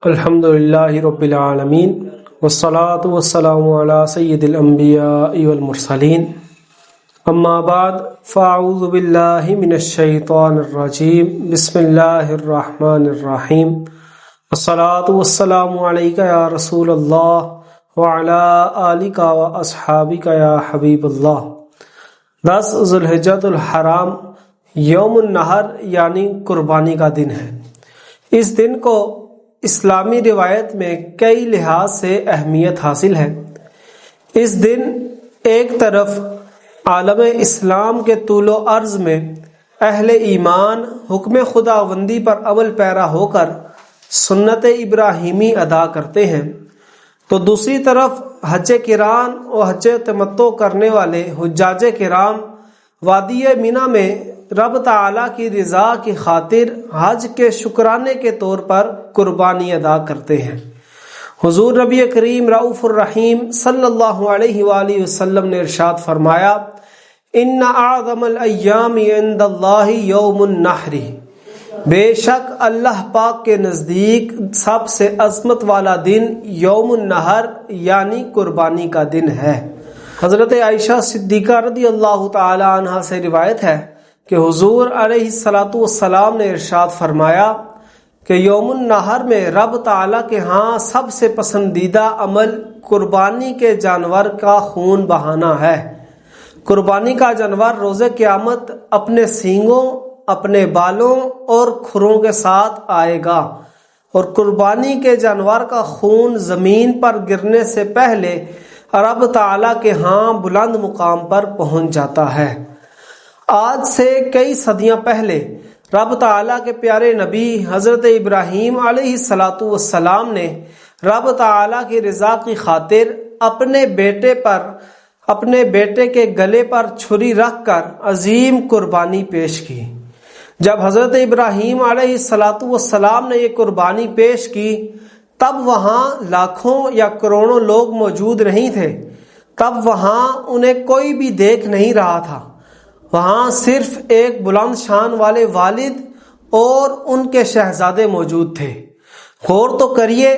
الحمدللہ رب العالمین والصلاة والسلام علی سید الانبیاء والمرسلین اما بعد فاعوذ باللہ من الشیطان الرجیم بسم اللہ الرحمن الرحیم الصلاة والسلام علیکہ یا رسول اللہ وعلی آلکہ واصحابکہ یا حبیب اللہ۔ 10 ذو الحجۃ الحرام یوم النحر یعنی قربانی کا دن ہے۔ اس دن کو اسلامی روایت میں کئی لحاظ سے اہمیت حاصل ہے۔ اس دن ایک طرف عالم اسلام کے طول و عرض میں اہل ایمان حکم خداوندی پر عمل پیرا ہو کر سنت ابراہیمی ادا کرتے ہیں، تو دوسری طرف حج کران اور حج تمتع کرنے والے حجاج کرام وادی مینا میں رب تعالیٰ کی رضا کی خاطر حج کے شکرانے کے طور پر قربانی ادا کرتے ہیں۔ حضور نبی کریم رؤوف الرحیم صلی اللہ علیہ وآلہ وسلم نے ارشاد فرمایا، ان اعظم الایام عند اللہ یوم النحر، بے شک اللہ پاک کے نزدیک سب سے عظمت والا دن یوم النحر یعنی قربانی کا دن ہے۔ حضرت عائشہ صدیقہ رضی اللہ تعالی عنہا سے روایت ہے کہ حضور علیہ السلام نے ارشاد فرمایا کہ یوم النحر میں رب تعالیٰ کے ہاں سب سے پسندیدہ عمل قربانی کے جانور کا خون بہانا ہے۔ قربانی کا جانور روز قیامت اپنے سینگوں، اپنے بالوں اور کھروں کے ساتھ آئے گا، اور قربانی کے جانور کا خون زمین پر گرنے سے پہلے رب تعالیٰ کے ہاں بلند مقام پر پہنچ جاتا ہے۔ آج سے کئی صدیاں پہلے رب تعالیٰ کے پیارے نبی حضرت ابراہیم علیہ السلام نے رب تعالیٰ کی رضا کی خاطر اپنے بیٹے کے گلے پر چھری رکھ کر عظیم قربانی پیش کی۔ جب حضرت ابراہیم علیہ السلام نے یہ قربانی پیش کی تب وہاں لاکھوں یا کروڑوں لوگ موجود نہیں تھے، تب وہاں انہیں کوئی بھی دیکھ نہیں رہا تھا۔ وہاں صرف ایک بلند شان والے والد اور ان کے شہزادے موجود تھے۔ غور تو کریے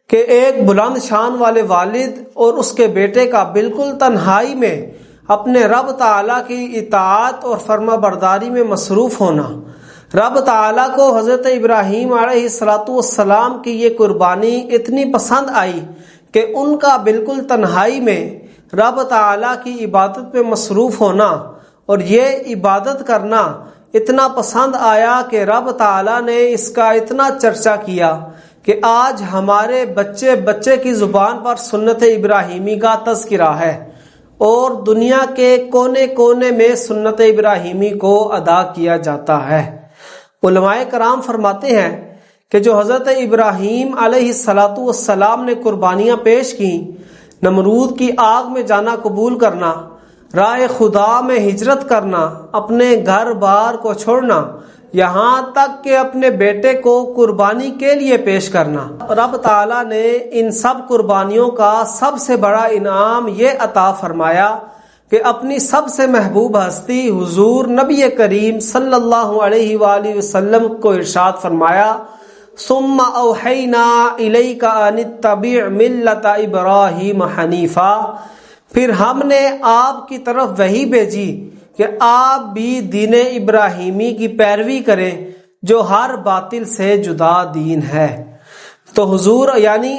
کہ ایک بلند شان والے والد اور اس کے بیٹے کا بالکل تنہائی میں اپنے رب تعالیٰ کی اطاعت اور فرما برداری میں مصروف ہونا۔ رب تعالیٰ کو حضرت ابراہیم علیہ السلام کی یہ قربانی اتنی پسند آئی کہ ان کا بالکل تنہائی میں رب تعالیٰ کی عبادت میں مصروف ہونا اور یہ عبادت کرنا اتنا پسند آیا کہ رب تعالیٰ نے اس کا اتنا چرچا کیا کہ آج ہمارے بچے کی زبان پر سنت ابراہیمی کا تذکرہ ہے، اور دنیا کے کونے کونے میں سنت ابراہیمی کو ادا کیا جاتا ہے۔ علماء کرام فرماتے ہیں کہ جو حضرت ابراہیم علیہ السلام نے قربانیاں پیش کی، نمرود کی آگ میں جانا قبول کرنا، راہ خدا میں ہجرت کرنا، اپنے گھر بار کو چھوڑنا، یہاں تک کہ اپنے بیٹے کو قربانی کے لیے پیش کرنا، رب تعالیٰ نے ان سب قربانیوں کا سب سے بڑا انعام یہ عطا فرمایا کہ اپنی سب سے محبوب ہستی حضور نبی کریم صلی اللہ علیہ وآلہ وسلم کو ارشاد فرمایا، ثم اوحینا الیک ان اتبع ملت ابراہیم حنیفا، پھر ہم نے آپ کی طرف وحی بھیجی کہ آپ بھی دین ابراہیمی کی پیروی کریں جو ہر باطل سے جدا دین ہے۔ تو حضور یعنی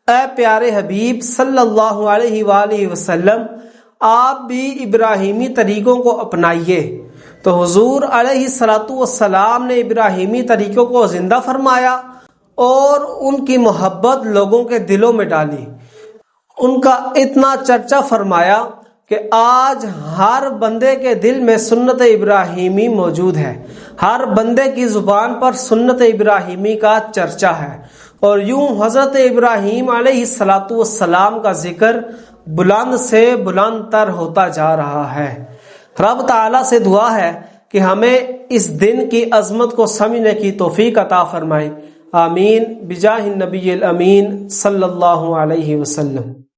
اے پیارے حبیب صلی اللہ علیہ وآلہ وسلم، آپ بھی ابراہیمی طریقوں کو اپنائیے۔ تو حضور علیہ السلام نے ابراہیمی طریقوں کو زندہ فرمایا اور ان کی محبت لوگوں کے دلوں میں ڈالی، ان کا اتنا چرچا فرمایا کہ آج ہر بندے کے دل میں سنت ابراہیمی موجود ہے، ہر بندے کی زبان پر سنت ابراہیمی کا چرچا ہے، اور یوں حضرت ابراہیم علیہ السلام کا ذکر بلند سے بلند تر ہوتا جا رہا ہے۔ رب تعالیٰ سے دعا ہے کہ ہمیں اس دن کی عظمت کو سمجھنے کی توفیق عطا فرمائے، آمین، بجاہ النبی الامین صلی اللہ علیہ وسلم۔